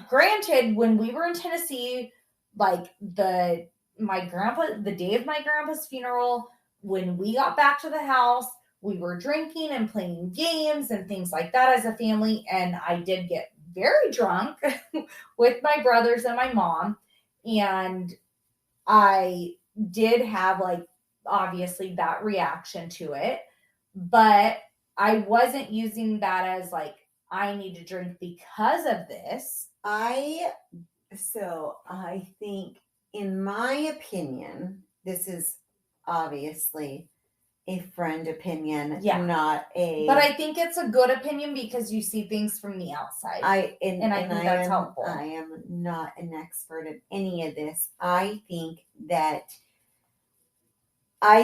granted, when we were in Tennessee, like, the day of my grandpa's funeral, when we got back to the house, we were drinking and playing games and things like that as a family. And I did get very drunk with my brothers and my mom. And I did have, like, obviously that reaction to it. But I wasn't using that as, like, I need to drink because of this. I think, in my opinion, this is obviously a friend opinion, not a... But I think it's a good opinion because you see things from the outside. I think that's helpful. I am not an expert at any of this. I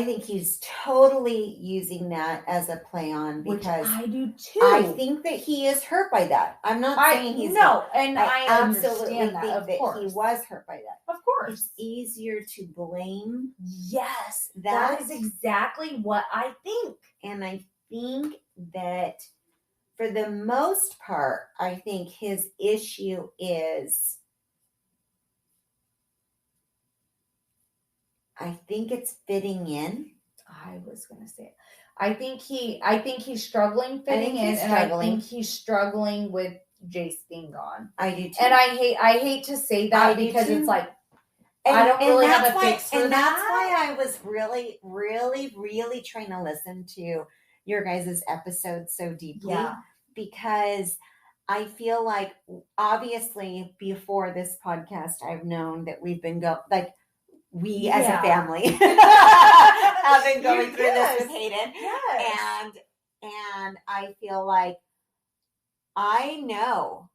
think he's totally using that as a play on, because which I do too. I think that he is hurt by that. I'm not saying he's no, and I absolutely understand think that he was hurt by that. Of course, it's easier to blame. Yes, that is exactly what I think, and I think that for the most part, I think his issue is, I think it's fitting in. I was going to say it. I think he's struggling fitting in, and I think he's struggling with Jace being gone. I do too. And I hate to say that because it's like, I don't really have a fix for that. And that's why I was really, really, really trying to listen to your guys' episode so deeply. Yeah. Because I feel like, obviously, before this podcast, I've known that we've been we as a family have been going through this with Hayden. Yes. And I feel like I know,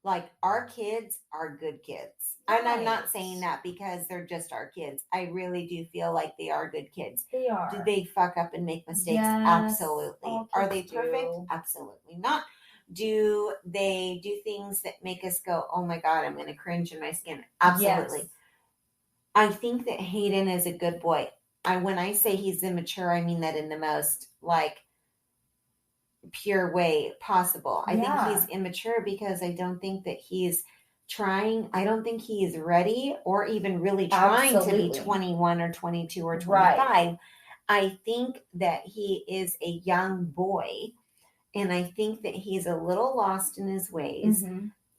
like, our kids are good kids. Right. And I'm not saying that because they're just our kids. I really do feel like they are good kids. They are. Do they fuck up and make mistakes? Yes. Absolutely. Are they perfect? Absolutely not. Do they do things that make us go, oh my God, I'm going to cringe in my skin? Absolutely. Yes. I think that Hayden is a good boy. When I say he's immature, I mean that in the most, like, pure way possible. I think he's immature because I don't think that he's trying. I don't think he is ready or even really trying to be 21 or 22 or 25. Right. I think that he is a young boy, and I think that he's a little lost in his ways,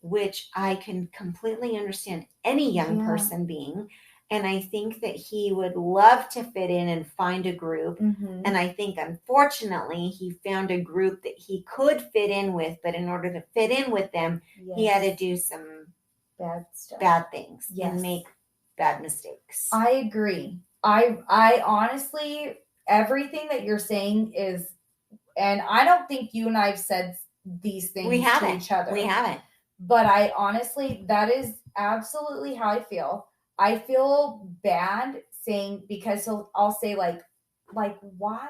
which I can completely understand any young person being. And I think that he would love to fit in and find a group. And I think, unfortunately, he found a group that he could fit in with. But in order to fit in with them, he had to do some bad things and make bad mistakes. I agree. I honestly, everything that you're saying is, and I don't think you and I have said these things to each other. We haven't. But I honestly, that is absolutely how I feel. I feel bad saying, because I'll say, like, why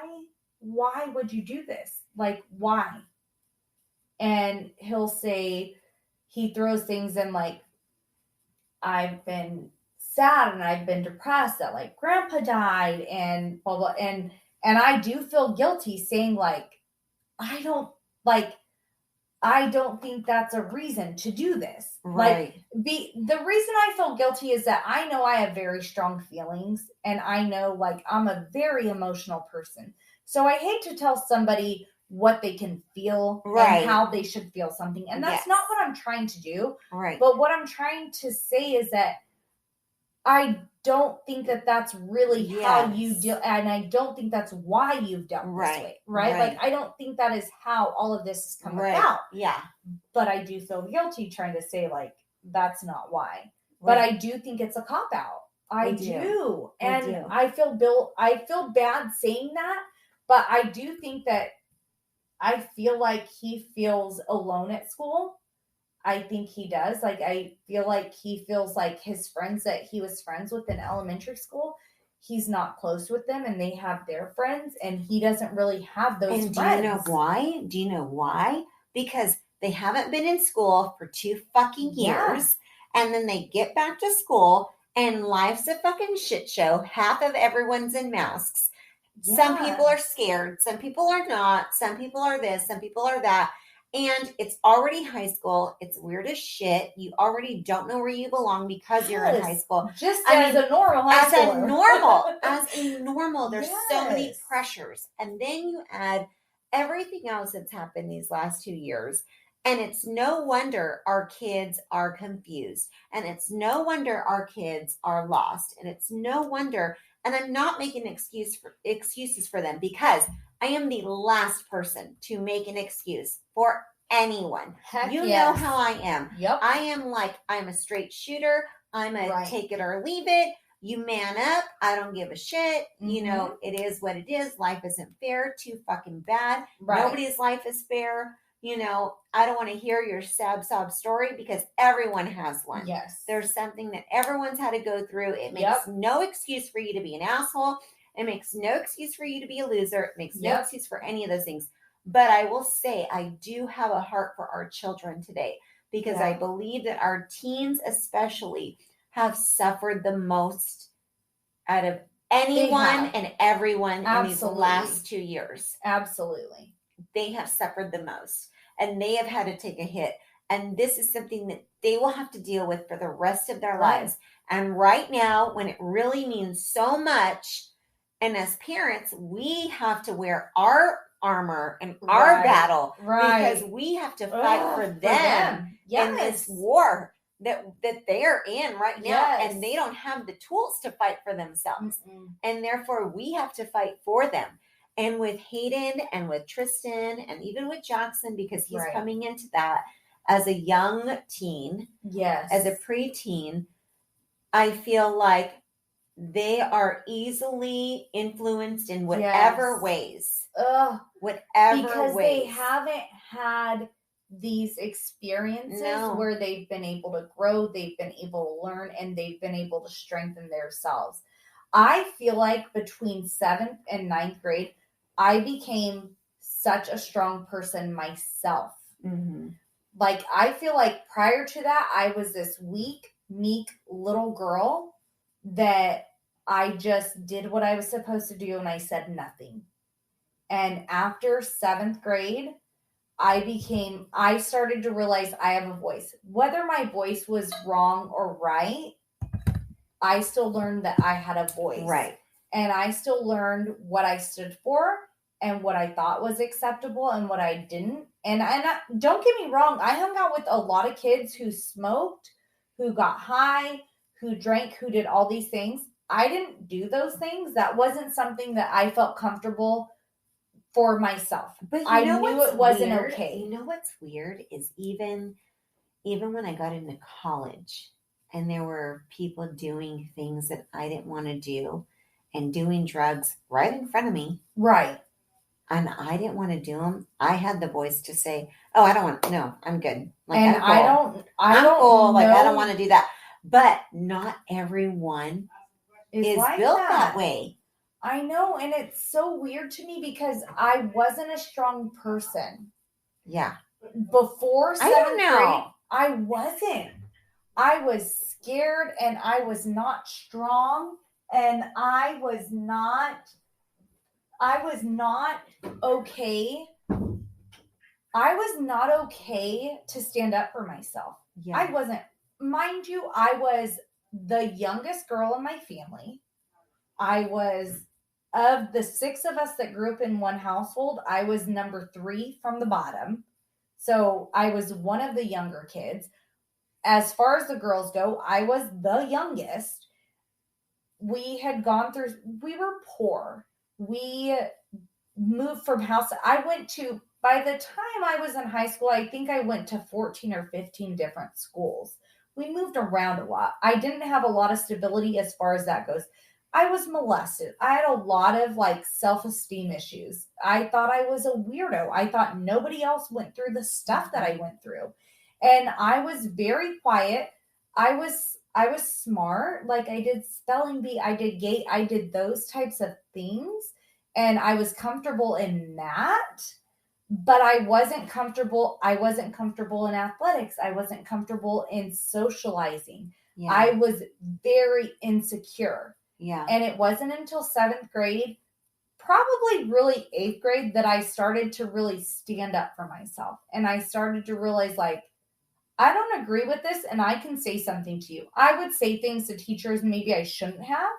why would you do this? Like, why? And he'll say, he throws things in like, I've been sad and I've been depressed that like grandpa died and blah blah, and I do feel guilty saying like, I don't like, I don't think that's a reason to do this. Right. Like, the reason I feel guilty is that I know I have very strong feelings, and I know like I'm a very emotional person. So I hate to tell somebody what they can feel Right. and how they should feel something. And that's Yes. not what I'm trying to do. Right. But what I'm trying to say is that I don't think that that's really how you Yes. deal, and I don't think that's why you've dealt this Right. way, right? Right. Like, I don't think that is how all of this has come Right. about. Yeah. But I do feel guilty trying to say like that's not why. Right. But I do think it's a cop out. I We do. We And do. I feel bad saying that, but I do think that I feel like he feels alone at school. I think he does. Like, I feel like he feels like his friends that he was friends with in elementary school, he's not close with them and they have their friends and he doesn't really have those And friends. do you know why? Do you know why? Because they haven't been in school for 2 fucking years. And then they get back to school and life's a fucking shit show. Half of everyone's in masks. Some people are scared. Some people are not. Some people are this. Some people are that. And it's already high school. It's weird as shit. You already don't know where you belong because you're in high school. Just as a normal high schooler. As a normal, there's so many pressures. And then you add everything else that's happened these last 2 years. And it's no wonder our kids are confused. And it's no wonder our kids are lost. And it's no wonder, and I'm not making excuses for them, because I am the last person to make an excuse for anyone. Heck you yes. know how I am. Yep. I am like, I'm a straight shooter. I'm a take it or leave it. You man up. I don't give a shit. Mm-hmm. You know, it is what it is. Life isn't fair. Too fucking bad. Right. Nobody's life is fair. You know, I don't want to hear your sad sob story, because everyone has one. Yes. There's something that everyone's had to go through. It makes no excuse for you to be an asshole. It makes no excuse for you to be a loser. It makes no excuse for any of those things. But I will say, I do have a heart for our children today, because I believe that our teens especially have suffered the most out of anyone and everyone in these last 2 years. Absolutely. They have suffered the most, and they have had to take a hit. And this is something that they will have to deal with for the rest of their lives. And right now, when it really means so much, and as parents, we have to wear our armor and our battle, because we have to fight for them in this war that they're in right now. And they don't have the tools to fight for themselves. And therefore, we have to fight for them. And with Hayden and with Tristan and even with Jackson, because he's coming into that as a young teen, as a preteen, I feel like they are easily influenced in whatever ways. Because they haven't had these experiences where they've been able to grow, they've been able to learn, and they've been able to strengthen themselves. I feel like between 7th and 9th grade, I became such a strong person myself. Mm-hmm. Like, I feel like prior to that, I was this weak, meek little girl that I just did what I was supposed to do and I said nothing. And after 7th grade, I started to realize I have a voice. Whether my voice was wrong or right, I still learned that I had a voice. Right. And I still learned what I stood for and what I thought was acceptable and what I didn't. And don't get me wrong, I hung out with a lot of kids who smoked, who got high, who drank, who did all these things. I didn't do those things. That wasn't something that I felt comfortable for myself. But I knew it wasn't okay. You know what's weird is even when I got into college and there were people doing things that I didn't want to do and doing drugs right in front of me. Right. And I didn't want to do them. I had the voice to say, "Oh, I don't want. No, I'm good. Like, and I'm cool. I don't cool. Know. Like, I don't want to do that." But not everyone is built that way. I know, and it's so weird to me because I wasn't a strong person. Yeah. Before I don't 7th know. grade, I wasn't. I was scared and I was not strong and I was not okay. I was not okay to stand up for myself. Yeah. I wasn't. Mind you, I was the youngest girl in my family. I was, of the 6 of us that grew up in one household, I was number 3 from the bottom. So I was one of the younger kids. As far as the girls go, I was the youngest. We had gone through, we were poor. We moved from house. By the time I was in high school, I think I went to 14 or 15 different schools. We moved around a lot. I didn't have a lot of stability as far as that goes. I was molested. I had a lot of self-esteem issues. I thought I was a weirdo. I thought nobody else went through the stuff that I went through. And I was very quiet. I was smart. Like, I did spelling bee, I did gate, I did those types of things. And I was comfortable in that, but I wasn't comfortable in athletics. I wasn't comfortable in socializing. Yeah. I was very insecure. Yeah. And it wasn't until 7th grade, probably really 8th grade, that I started to really stand up for myself. And I started to realize, I don't agree with this and I can say something to you. I would say things to teachers maybe I shouldn't have.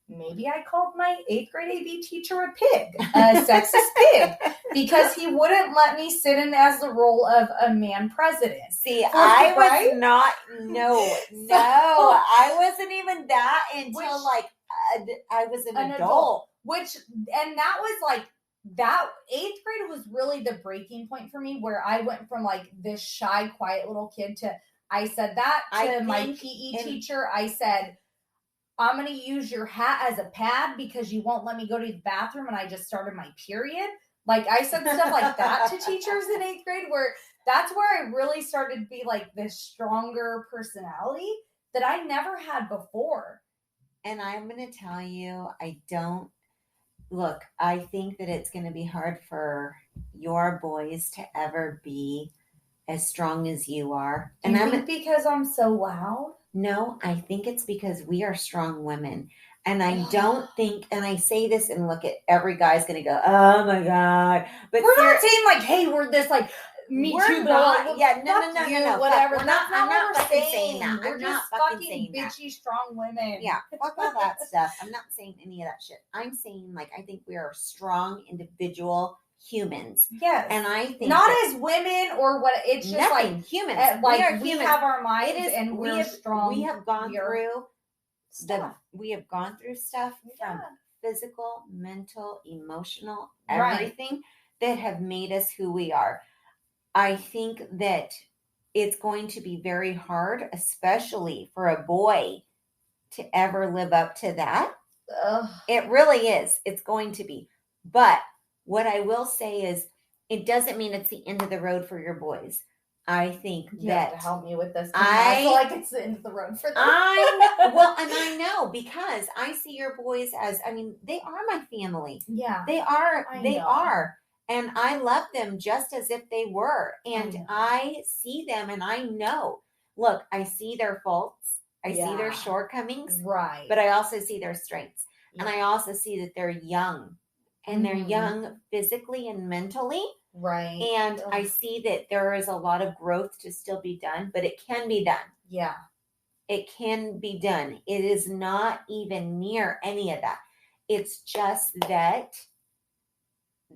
Maybe I called my 8th grade AB teacher a pig, a sexist pig, because he wouldn't let me sit in as the role of a man president. See, I was not, I wasn't even that until I was an adult. And that was that 8th grade was really the breaking point for me, where I went from this shy, quiet little kid to, I said that to my PE teacher. I said, I'm going to use your hat as a pad because you won't let me go to the bathroom and I just started my period. I said stuff like that to teachers in 8th grade, that's where I really started to be this stronger personality that I never had before. And I'm going to tell you, I think that it's going to be hard for your boys to ever be as strong as you are. Do you think because I'm so loud? No, I think it's because we are strong women. And I don't think, and I say this and look at every guy's going to go, oh my God. But we're not saying hey, we're this me too, not, yeah, no, whatever. I'm not fucking saying that. We're just fucking bitchy, strong women. Yeah, fuck all that stuff. I'm not saying any of that shit. I'm saying I think we are strong individual humans. Yes. And I think not as women or what, it's just humans. We have our minds and we're strong. We have gone through stuff. We have gone through stuff from physical, mental, emotional, everything that have made us who we are. I think that it's going to be very hard, especially for a boy, to ever live up to that. Ugh. It really is. It's going to be. But what I will say is, it doesn't mean it's the end of the road for your boys. I think you that have to help me with this. I feel it's the end of the road for them. And I know, because I see your boys as, they are my family. Yeah, they are. They are. And I love them just as if they were. And I see them and I know, look, I see their faults. I see their shortcomings. Right. But I also see their strengths. Yeah. And I also see that they're young. And they're young physically and mentally. Right. And I see that there is a lot of growth to still be done, but it can be done. Yeah. It can be done. It is not even near any of that. It's just that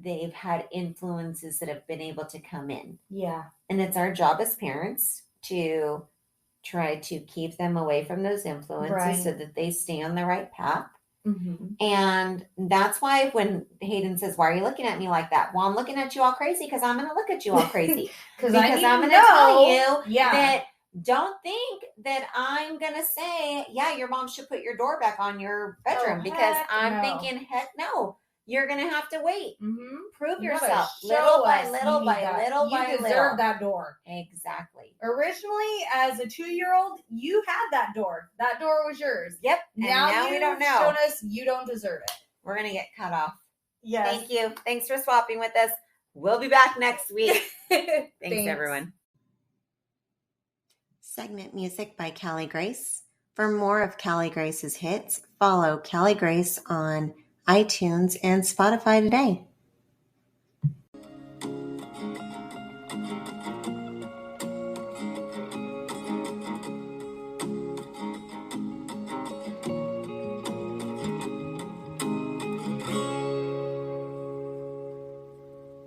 they've had influences that have been able to come in. Yeah. And it's our job as parents to try to keep them away from those influences so that they stay on the right path. Mm-hmm. And that's why when Hayden says, why are you looking at me like that? Well, I'm looking at you all crazy because I'm going to look at you all crazy. because I'm going to tell you that don't think that I'm going to say, yeah, your mom should put your door back on your bedroom because I'm thinking, heck no. you're going to have to wait. Prove You gotta yourself show little by us little you by need that. little by You little. deserve that door. Exactly. Originally, as a 2-year-old, you had that door. That door was yours. Yep. Now we don't know. Shown us you don't deserve it. We're going to get cut off. Yes. Thank you. Thanks for swapping with us. We'll be back next week. Thanks, everyone. Segment music by Callie Grace. For more of Callie Grace's hits, follow Callie Grace on iTunes and Spotify today.